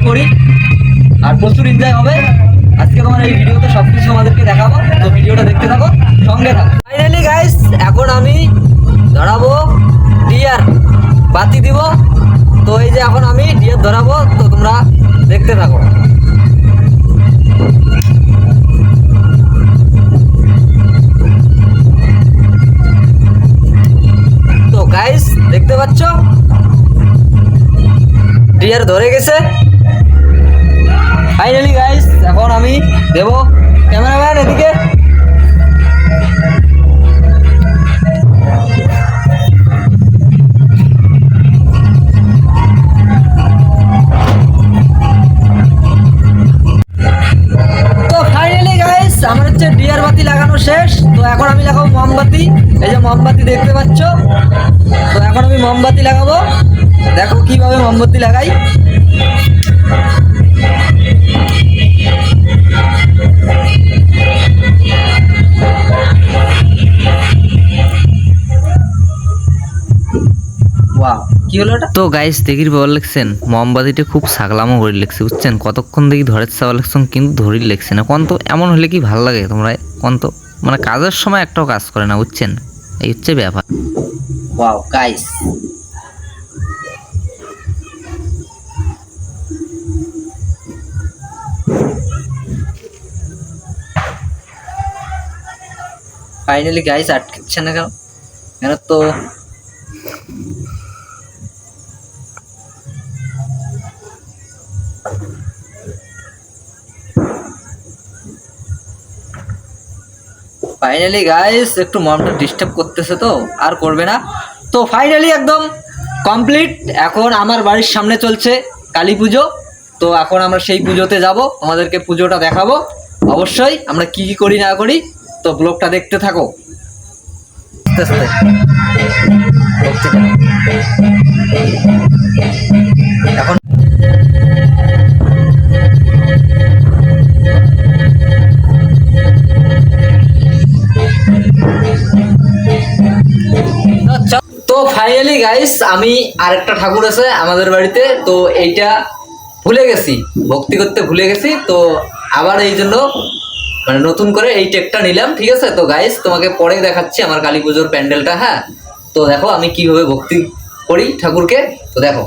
করি, আর প্রচুর এনজয় হবে। আজকে তোমার এই ভিডিওতে সবকিছু আমাদেরকে দেখাবো, তো ভিডিওটা দেখতে থাকো, সঙ্গে থাকো। ফাইনালি গাইস, এখন আমি ধরাবো ডিয়ার, বাতি দিব। তো এই যে এখন আমি ডিয়ার ধরাবো, তো তোমরা দেখতে থাকো। তো গাইস দেখতে পাচ্ছ ডিয়ার ধরে গেছে ফাইনালি গাইস। এখন আমি দেব, ক্যামেরাম্যান এদিকে। তো ফাইনালি গাইস আমার হচ্ছে ডিয়ার বাতি লাগানো শেষ। তো এখন আমি লাগাবো মোমবাতি। এই যে মোমবাতি দেখতে পাচ্ছ, তো এখন আমি মোমবাতি লাগাবো। দেখো কিভাবে মোমবাতি লাগাই। কি হলো এটা? তো গাইস দেখির বল লেখছেন মোমবাতিটা খুব ছাগলামো করে লেখছে, বুঝছেন? কতক্ষণ দেখি ধরের চাওয়া লেখছেন, কিন্তু ধরি লেখছে না। কোন তো এমন হলে কি ভালো লাগে তোমরা? কোন তো মানে কাজের সময় একটাও কাজ করে না, বুঝছেন? এই হচ্ছে ব্যাপার। ওয়াও গাইস, ফাইনালি গাইস আটকাচ্ছে না কেন? কেন তো ফাইনালি গাইস একটু মনটা ডিস্টার্ব করতেছে, তো আর করবে না। তো ফাইনালি একদম কমপ্লিট। এখন আমার বাড়ির সামনে চলছে কালী পুজো। তো এখন আমরা সেই পুজোতে যাব, আমাদেরকে পুজোটা দেখাবো অবশ্যই, আমরা কি কি করি না করি। তো ব্লগটা দেখতে থাকো আস্তে আস্তে। এখন তো ফাইনালি গাইস আমি আরেকটা ঠাকুর আছে আমাদের বাড়িতে, তো এইটা ভুলে গেছি, ভক্তি করতে ভুলে গেছি। তো আবার এই জন্য মানে নতুন করে এই টেকটা নিলাম, ঠিক আছে? তো গাইস তোমাকে পরে দেখাচ্ছি আমার কালী পুজোর প্যান্ডেলটা। হ্যাঁ, তো দেখো আমি কিভাবে ভক্তি করি ঠাকুরকে, তো দেখো।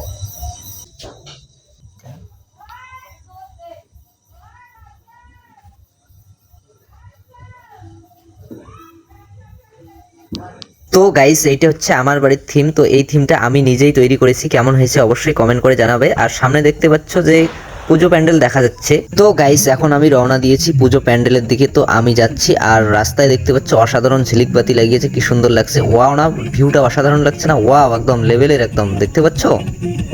তো গাইস এইটা হচ্ছে আমার বাড়ির থিম। তো এই থিমটা আমি নিজেই তৈরি করেছি, কেমন হয়েছে অবশ্যই কমেন্ট করে জানাবে। আর সামনে দেখতে পাচ্ছ যে পুজো প্যান্ডেল দেখা যাচ্ছে। তো গাইস এখন আমি রওনা দিয়েছি পুজো প্যান্ডেলের দিকে। তো আমি যাচ্ছি, আর রাস্তায় দেখতে পাচ্ছ অসাধারণ ঝিলিকবাতি লাগিয়েছে, কি সুন্দর লাগছে। ওয়াও না, ভিউটা অসাধারণ লাগছে না? ওয়াও, একদম লেভেলের, একদম দেখতে পাচ্ছ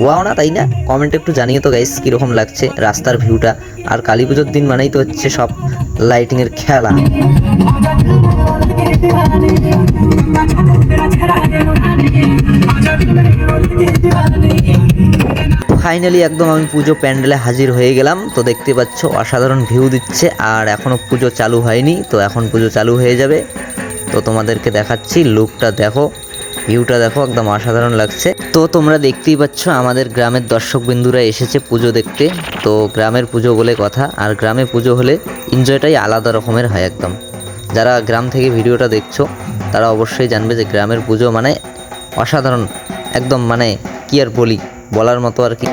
ওয়াও না, তাই না? কমেন্টে একটু জানিয়ে তো গাইস কিরকম লাগছে রাস্তার ভিউটা। আর কালী পুজোর দিন মানেই তো হচ্ছে সব লাইটিং এর খেলা। ফাইনালি একদম আমি পুজো প্যান্ডেলে হাজির হয়ে গেলাম। তো দেখতে পাচ্ছ অসাধারণ ভিউ দিচ্ছে, আর এখনো পুজো চালু হয়নি। তো এখন পুজো চালু হয়ে যাবে। তো তোমাদেরকে দেখাচ্ছি, লুকটা দেখো, ভিউটা দেখো, একদম অসাধারণ লাগছে। তো তোমরা দেখতেই পাচ্ছ আমাদের গ্রামের দর্শক বিন্দুরা এসেছে পুজো দেখতে। তো গ্রামের পুজো বলে কথা, আর গ্রামে পুজো হলে এনজয়টাই আলাদা রকমের হয় একদম। যারা গ্রাম থেকে ভিডিওটা দেখছো তারা অবশ্যই জানবে যে গ্রামের পুজো মানে অসাধারণ, একদম মানে কি আর বলি, বলার মতো আর কি।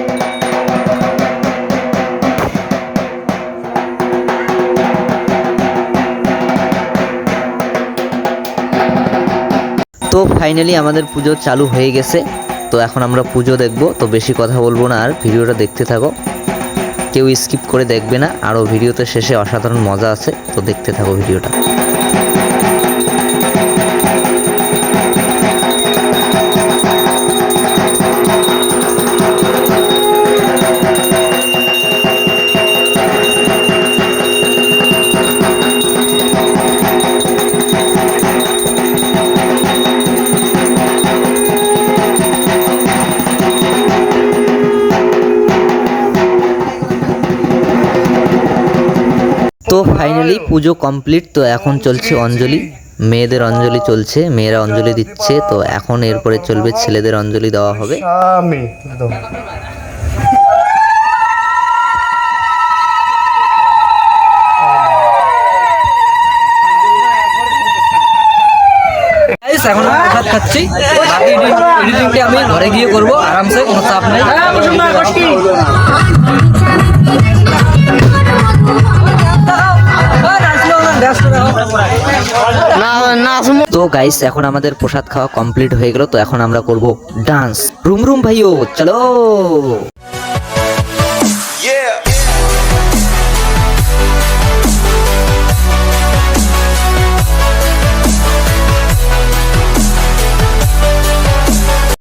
তো ফাইনালি আমাদের পুজো চালু হয়ে গেছে। তো এখন আমরা পুজো দেখব। তো বেশি কথা বলবো না, আর ভিডিওটা দেখতে থাকো, কেউ স্কিপ করে দেখবে না। আরও ভিডিওতে শেষে অসাধারণ মজা আছে, তো দেখতে থাকো ভিডিওটা। তো ফাইনালি পুজো কমপ্লিট। তো এখন চলছে অঞ্জলি, মেয়েদের অঞ্জলি চলছে, মেয়েরা অঞ্জলি দিচ্ছে। তো এখন এরপরে চলবে ছেলেদের অঞ্জলি দেওয়া হবে। এখন আমি প্রসাদ খাচ্ছি, বাকি এডিটিংটা আমি ঘরে গিয়ে করবো আরামসে, কোনো চাপ নেই। তো গাইস এখন আমাদের প্রসাদ খাওয়া কমপ্লিট হয়ে গেল, তো এখন আমরা করব ডান্স। রুম রুম ভাইও চলো।